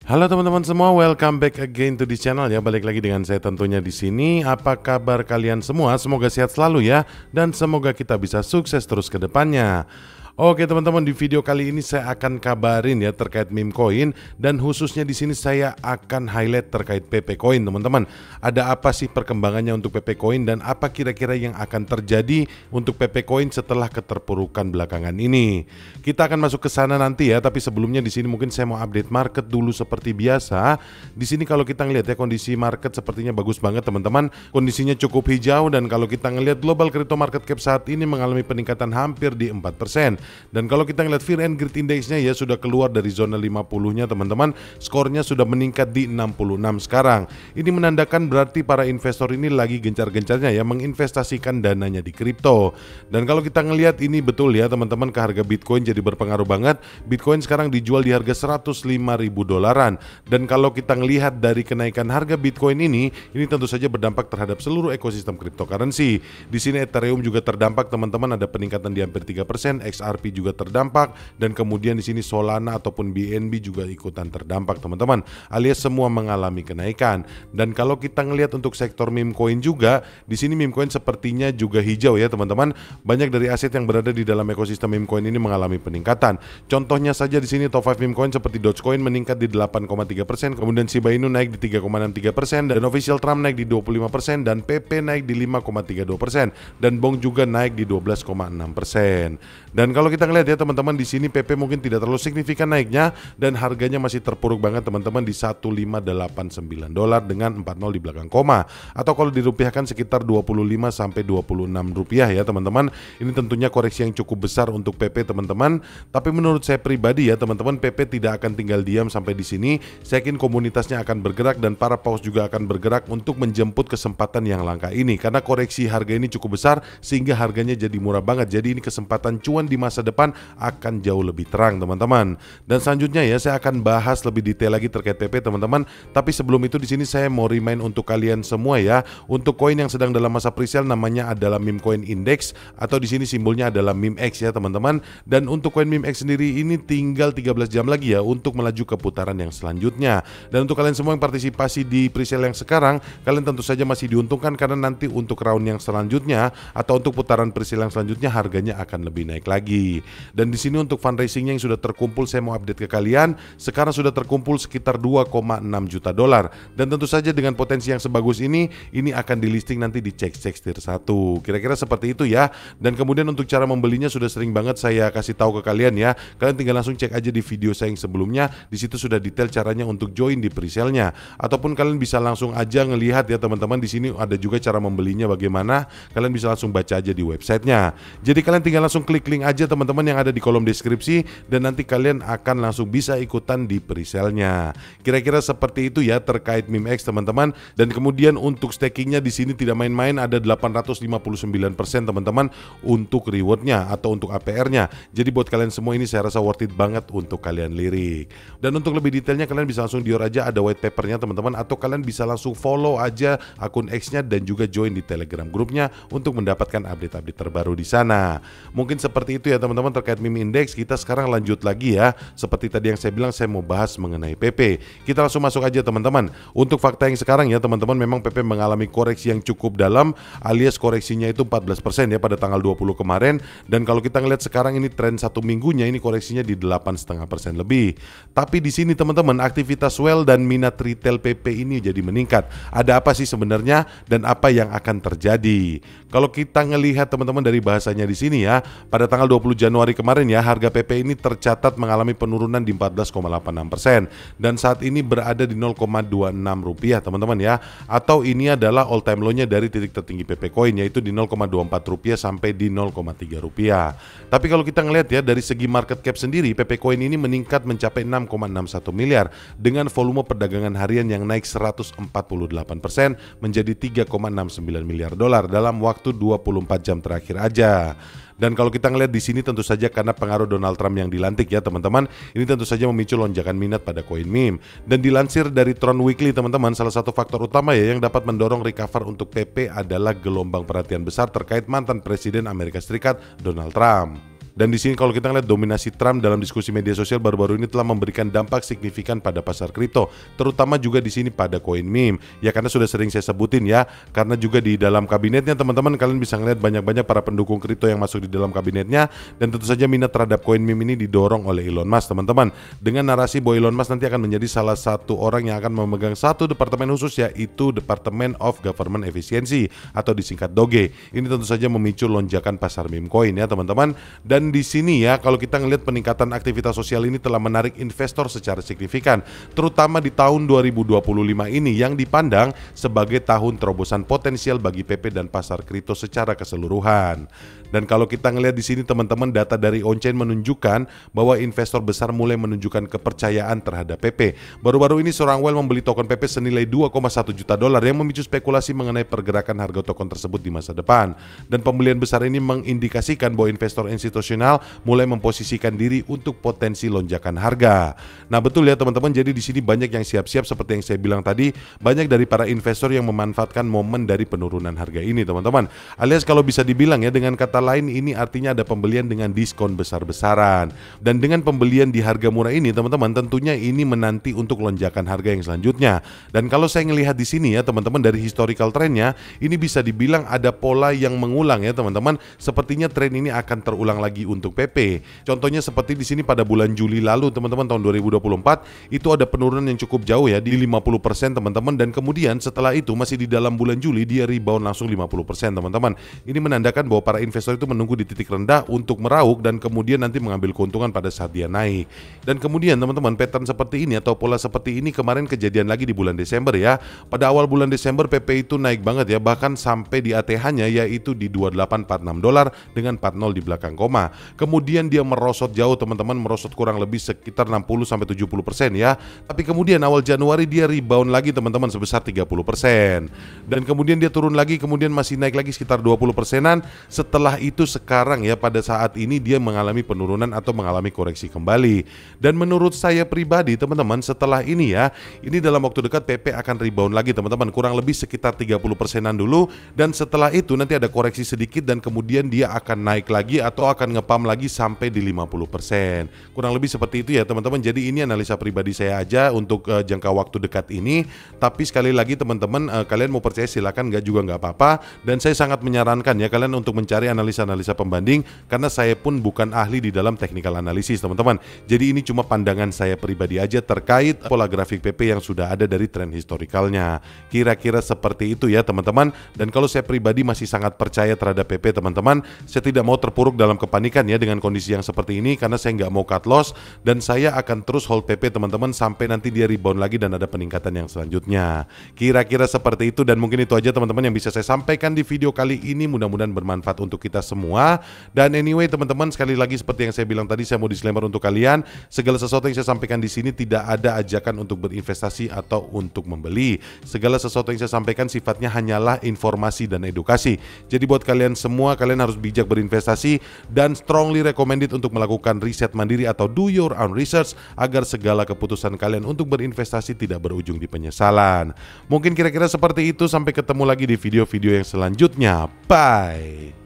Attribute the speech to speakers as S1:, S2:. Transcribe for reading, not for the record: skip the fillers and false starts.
S1: Halo teman-teman semua, welcome back again to this channel ya. Balik lagi dengan saya tentunya di sini. Apa kabar kalian semua? Semoga sehat selalu ya, dan semoga kita bisa sukses terus ke depannya. Oke teman-teman, di video kali ini saya akan kabarin ya terkait meme coin, dan khususnya di sini saya akan highlight terkait PP Coin teman-teman. Ada apa sih perkembangannya untuk PP Coin dan apa kira-kira yang akan terjadi untuk PP Coin setelah keterpurukan belakangan ini. Kita akan masuk ke sana nanti ya, tapi sebelumnya di sini mungkin saya mau update market dulu seperti biasa. Di sini kalau kita ngelihat ya, kondisi market sepertinya bagus banget teman-teman. Kondisinya cukup hijau, dan kalau kita ngelihat global crypto market cap saat ini mengalami peningkatan hampir di 4%. Dan kalau kita ngeliat Fear and Greed Index-nya ya sudah keluar dari zona 50-nya teman-teman. Skornya sudah meningkat di 66 sekarang. Ini menandakan berarti para investor ini lagi gencar-gencarnya ya menginvestasikan dananya di kripto. Dan kalau kita ngelihat ini betul ya teman-teman, ke harga Bitcoin jadi berpengaruh banget. Bitcoin sekarang dijual di harga 105.000 dolaran. Dan kalau kita ngelihat dari kenaikan harga Bitcoin ini tentu saja berdampak terhadap seluruh ekosistem cryptocurrency. Di sini Ethereum juga terdampak teman-teman, ada peningkatan di hampir 3%, XRP juga terdampak, dan kemudian di sini Solana ataupun BNB juga ikutan terdampak teman-teman, alias semua mengalami kenaikan. Dan kalau kita ngelihat untuk sektor meme coin juga, di sini meme coin sepertinya juga hijau ya teman-teman. Banyak dari aset yang berada di dalam ekosistem meme coin ini mengalami peningkatan. Contohnya saja di sini top 5 meme coin seperti Dogecoin meningkat di 8,3%, kemudian Shiba Inu naik di 3,63%, dan Official Trump naik di 25%, dan PP naik di 5,32%, dan Bong juga naik di 12,6%. Dan kalau kita ngelihat ya teman-teman, di sini PP mungkin tidak terlalu signifikan naiknya, dan harganya masih terpuruk banget teman-teman di 1589 dolar dengan 40 di belakang koma, atau kalau dirupiahkan sekitar 25 sampai 26 rupiah ya teman-teman. Ini tentunya koreksi yang cukup besar untuk PP teman-teman. Tapi menurut saya pribadi ya teman-teman, PP tidak akan tinggal diam sampai di sini. Saya yakin komunitasnya akan bergerak, dan para paus juga akan bergerak untuk menjemput kesempatan yang langka ini, karena koreksi harga ini cukup besar sehingga harganya jadi murah banget. Jadi ini kesempatan cuan di masa depan akan jauh lebih terang teman-teman. Dan selanjutnya ya saya akan bahas lebih detail lagi terkait PP teman-teman. Tapi sebelum itu di sini saya mau remind untuk kalian semua ya, untuk koin yang sedang dalam masa presale namanya adalah Meme Coin Index, atau di sini simbolnya adalah MEMX ya teman-teman. Dan untuk koin MEMX sendiri ini tinggal 13 jam lagi ya untuk melaju ke putaran yang selanjutnya. Dan untuk kalian semua yang partisipasi di presale yang sekarang, kalian tentu saja masih diuntungkan, karena nanti untuk round yang selanjutnya atau untuk putaran presale yang selanjutnya harganya akan lebih naik lagi. Dan di sini untuk fundraisingnya yang sudah terkumpul, saya mau update ke kalian. Sekarang sudah terkumpul sekitar 2,6 juta dolar. Dan tentu saja dengan potensi yang sebagus ini akan di listing nanti di Check tier 1. Kira-kira seperti itu ya. Dan kemudian untuk cara membelinya sudah sering banget saya kasih tahu ke kalian ya. Kalian tinggal langsung cek aja di video saya yang sebelumnya. Di situ sudah detail caranya untuk join di presale-nya. Ataupun kalian bisa langsung aja ngelihat ya teman-teman, di sini ada juga cara membelinya bagaimana. Kalian bisa langsung baca aja di websitenya. Jadi kalian tinggal langsung klik link aja teman-teman yang ada di kolom deskripsi, dan nanti kalian akan langsung bisa ikutan di presale-nya. Kira-kira seperti itu ya terkait MEMX teman-teman. Dan kemudian untuk stakingnya di sini tidak main-main, ada 859% teman-teman untuk rewardnya atau untuk APR-nya. Jadi buat kalian semua ini saya rasa worth it banget untuk kalian lirik. Dan untuk lebih detailnya kalian bisa langsung dior aja, ada white paper-nya teman-teman, atau kalian bisa langsung follow aja akun X-nya dan juga join di Telegram grupnya untuk mendapatkan update-update terbaru di sana. Mungkin seperti itu ya teman-teman terkait meme index. Kita sekarang lanjut lagi ya. Seperti tadi yang saya bilang, saya mau bahas mengenai PP. Kita langsung masuk aja teman-teman. Untuk fakta yang sekarang ya teman-teman, memang PP mengalami koreksi yang cukup dalam, alias koreksinya itu 14% ya pada tanggal 20 kemarin. Dan kalau kita ngeliat sekarang ini tren satu minggunya ini koreksinya di 8,5% lebih. Tapi di sini teman-teman, aktivitas well dan minat retail PP ini jadi meningkat. Ada apa sih sebenarnya dan apa yang akan terjadi? Kalau kita ngelihat teman-teman dari bahasanya di sini ya, pada tanggal 20 Januari kemarin ya, harga PP ini tercatat mengalami penurunan di 14,86%, dan saat ini berada di 0,26 rupiah teman-teman ya, atau ini adalah all time low-nya dari titik tertinggi PP Coin, yaitu di 0,24 rupiah sampai di 0,3 rupiah. Tapi kalau kita ngelihat ya dari segi market cap sendiri, PP Coin ini meningkat mencapai 6,61 miliar dengan volume perdagangan harian yang naik 148% menjadi 3,69 miliar dolar dalam waktu 24 jam terakhir aja. Dan kalau kita ngelihat di sini tentu saja karena pengaruh Donald Trump yang dilantik ya teman-teman, ini tentu saja memicu lonjakan minat pada koin meme. Dan dilansir dari Tron Weekly teman-teman, salah satu faktor utama ya yang dapat mendorong recover untuk PP adalah gelombang perhatian besar terkait mantan Presiden Amerika Serikat Donald Trump. Dan di sini kalau kita lihat dominasi Trump dalam diskusi media sosial baru-baru ini telah memberikan dampak signifikan pada pasar kripto, terutama juga di sini pada koin meme. Ya karena sudah sering saya sebutin ya, karena juga di dalam kabinetnya teman-teman kalian bisa ngeliat banyak-banyak para pendukung kripto yang masuk di dalam kabinetnya, dan tentu saja minat terhadap koin meme ini didorong oleh Elon Musk teman-teman. Dengan narasi bahwa Elon Musk nanti akan menjadi salah satu orang yang akan memegang satu departemen khusus, yaitu Department of Government Efficiency atau disingkat DOGE. Ini tentu saja memicu lonjakan pasar meme coin ya teman-teman. Dan di sini ya kalau kita ngelihat peningkatan aktivitas sosial ini telah menarik investor secara signifikan, terutama di tahun 2025 ini yang dipandang sebagai tahun terobosan potensial bagi PP dan pasar kripto secara keseluruhan. Dan kalau kita ngelihat di sini teman-teman, data dari Onchain menunjukkan bahwa investor besar mulai menunjukkan kepercayaan terhadap PP. Baru-baru ini seorang whale membeli token PP senilai 2,1 juta dolar yang memicu spekulasi mengenai pergerakan harga token tersebut di masa depan. Dan pembelian besar ini mengindikasikan bahwa investor institusional mulai memposisikan diri untuk potensi lonjakan harga. Nah betul ya teman-teman, jadi di sini banyak yang siap-siap seperti yang saya bilang tadi, banyak dari para investor yang memanfaatkan momen dari penurunan harga ini teman-teman. Alias kalau bisa dibilang ya dengan kata lain ini artinya ada pembelian dengan diskon besar-besaran. Dan dengan pembelian di harga murah ini teman-teman, tentunya ini menanti untuk lonjakan harga yang selanjutnya. Dan kalau saya ngelihat di sini ya teman-teman, dari historical trendnya ini bisa dibilang ada pola yang mengulang ya teman-teman. Sepertinya tren ini akan terulang lagi untuk PP. Contohnya seperti di sini pada bulan Juli lalu teman-teman, tahun 2024 itu ada penurunan yang cukup jauh ya di 50% teman-teman, dan kemudian setelah itu masih di dalam bulan Juli dia rebound langsung 50% teman-teman. Ini menandakan bahwa para investor itu menunggu di titik rendah untuk merauk dan kemudian nanti mengambil keuntungan pada saat dia naik. Dan kemudian teman-teman, pattern seperti ini atau pola seperti ini kemarin kejadian lagi di bulan Desember ya. Pada awal bulan Desember PP itu naik banget ya, bahkan sampai di ATH-nya yaitu di 2846 dolar dengan 40 di belakang koma. Kemudian dia merosot jauh teman-teman, merosot kurang lebih sekitar 60-70% ya. Tapi kemudian awal Januari dia rebound lagi teman-teman sebesar 30%. Dan kemudian dia turun lagi, kemudian masih naik lagi sekitar 20%-an. Setelah itu sekarang ya pada saat ini dia mengalami penurunan atau mengalami koreksi kembali. Dan menurut saya pribadi teman-teman, setelah ini ya, ini dalam waktu dekat PP akan rebound lagi teman-teman, kurang lebih sekitar 30%-an dulu, dan setelah itu nanti ada koreksi sedikit dan kemudian dia akan naik lagi atau akan ngepam lagi sampai di 50%. Kurang lebih seperti itu ya teman-teman. Jadi ini analisa pribadi saya aja untuk jangka waktu dekat ini. Tapi sekali lagi teman-teman, kalian mau percaya silakan, nggak juga nggak apa-apa. Dan saya sangat menyarankan ya kalian untuk mencari analisa-analisa pembanding, karena saya pun bukan ahli di dalam technical analisis teman-teman. Jadi ini cuma pandangan saya pribadi aja terkait pola grafik PP yang sudah ada dari tren historikalnya. Kira-kira seperti itu ya teman-teman. Dan kalau saya pribadi masih sangat percaya terhadap PP teman-teman, saya tidak mau terpuruk dalam kepanikan ya dengan kondisi yang seperti ini, karena saya nggak mau cut loss, dan saya akan terus hold PP teman-teman sampai nanti dia rebound lagi dan ada peningkatan yang selanjutnya. Kira-kira seperti itu, dan mungkin itu aja teman-teman yang bisa saya sampaikan di video kali ini. Mudah-mudahan bermanfaat untuk kita semua. Dan anyway teman-teman, sekali lagi seperti yang saya bilang tadi, saya mau disclaimer untuk kalian, segala sesuatu yang saya sampaikan di sini tidak ada ajakan untuk berinvestasi atau untuk membeli. Segala sesuatu yang saya sampaikan sifatnya hanyalah informasi dan edukasi. Jadi buat kalian semua, kalian harus bijak berinvestasi dan strongly recommended untuk melakukan riset mandiri atau do your own research agar segala keputusan kalian untuk berinvestasi tidak berujung di penyesalan. Mungkin kira-kira seperti itu. Sampai ketemu lagi di video-video yang selanjutnya. Bye.